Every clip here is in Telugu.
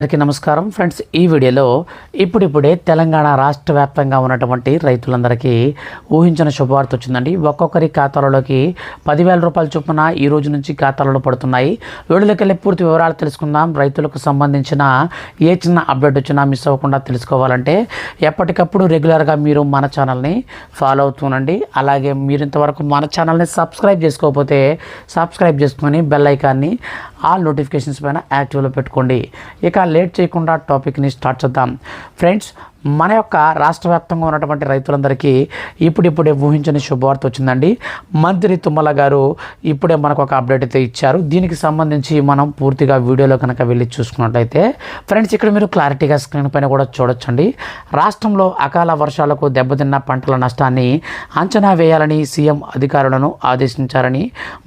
అందరికీ నమస్కారం ఫ్రెండ్స్. ఈ వీడియోలో ఇప్పుడిప్పుడే తెలంగాణ రాష్ట్ర వ్యాప్తంగా ఉన్నటువంటి రైతులందరికీ ఊహించిన శుభవార్త వచ్చిందండి. ఒక్కొక్కరి ఖాతాలలోకి 10,000 రూపాయల చొప్పున ఈ రోజు నుంచి ఖాతాలలో పడుతున్నాయి. వీడియోలోకి వెళ్ళి పూర్తి వివరాలు తెలుసుకుందాం. రైతులకు సంబంధించిన ఏ చిన్న అప్డేట్ వచ్చినా మిస్ అవ్వకుండా తెలుసుకోవాలంటే ఎప్పటికప్పుడు రెగ్యులర్గా మీరు మన ఛానల్ని ఫాలో అవుతుండండి. అలాగే మీరు ఇంతవరకు మన ఛానల్ని సబ్స్క్రైబ్ చేసుకోకపోతే సబ్స్క్రైబ్ చేసుకొని బెల్ ఐకాన్ని ఆల్ నోటిఫికేషన్స్ పైన యాక్టివ్లో పెట్టుకోండి. ఇక లేట్ చేయకుండా టాపిక్ని స్టార్ట్ చేద్దాం. ఫ్రెండ్స్, మన యొక్క రాష్ట్ర వ్యాప్తంగా ఉన్నటువంటి రైతులందరికీ ఇప్పుడిప్పుడే ఊహించని శుభవార్త వచ్చిందండి. మంత్రి తుమ్మల గారు ఇప్పుడే మనకు ఒక అప్డేట్ అయితే ఇచ్చారు. దీనికి సంబంధించి మనం పూర్తిగా వీడియోలో కనుక వెళ్ళి చూసుకున్నట్లయితే ఫ్రెండ్స్, ఇక్కడ మీరు క్లారిటీగా స్క్రీన్ పైన కూడా చూడొచ్చండి. రాష్ట్రంలో అకాల వర్షాలకు దెబ్బతిన్న పంటల నష్టాన్ని అంచనా వేయాలని సీఎం అధికారులను ఆదేశించారని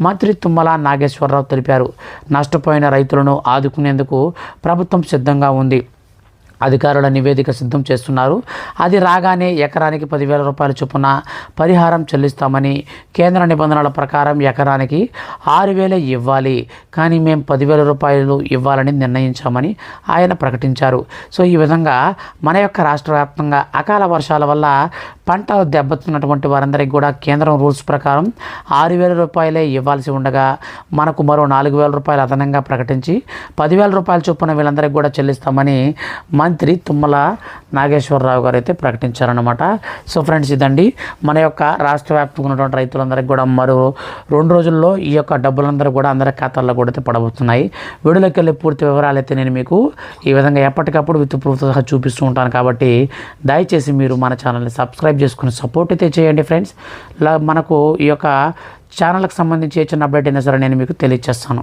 మంత్రి తుమ్మల నాగేశ్వరరావు తెలిపారు. నష్టపోయిన రైతులను ఆదుకునేందుకు ప్రభుత్వం సిద్ధంగా ఉంది. అధికారుల నివేదిక సిద్ధం చేస్తున్నారు. అది రాగానే ఎకరానికి 10,000 రూపాయల చొప్పున పరిహారం చెల్లిస్తామని, కేంద్ర నిబంధనల ప్రకారం ఎకరానికి 6,000 ఇవ్వాలి, కానీ మేము 10,000 రూపాయలు ఇవ్వాలని నిర్ణయించామని ఆయన ప్రకటించారు. సో ఈ విధంగా మన యొక్క రాష్ట్ర వ్యాప్తంగా అకాల వర్షాల వల్ల పంట దెబ్బతిన్నటువంటి వారందరికీ కూడా కేంద్రం రూల్స్ ప్రకారం 6,000 రూపాయలే ఇవ్వాల్సి ఉండగా మనకు మరో 4,000 రూపాయలు అదనంగా ప్రకటించి 10,000 రూపాయల చొప్పున వీళ్ళందరికీ కూడా చెల్లిస్తామని మంత్రి తుమ్మల నాగేశ్వరరావు గారు అయితే ప్రకటించారన్నమాట. సో ఫ్రెండ్స్, ఇదండి మన యొక్క రాష్ట్ర వ్యాప్తంగా ఉన్నటువంటి రైతులందరికీ కూడా మరో 2 రోజుల్లో ఈ యొక్క డబ్బులందరూ కూడా అందరి ఖాతాల్లో కూడా అయితే పడబోతున్నాయి. వీడియోలోకి వెళ్ళే పూర్తి వివరాలు అయితే నేను మీకు ఈ విధంగా ఎప్పటికప్పుడు విత్ ప్రూఫ్ సహా చూపిస్తూ ఉంటాను. కాబట్టి దయచేసి మీరు మన ఛానల్ని సబ్స్క్రైబ్ చేసుకుని సపోర్ట్ అయితే చేయండి ఫ్రెండ్స్. మనకు ఈ యొక్క ఛానల్కి సంబంధించి ఏ చిన్న అప్డేట్ అయినా సరే నేను మీకు తెలియజేస్తాను.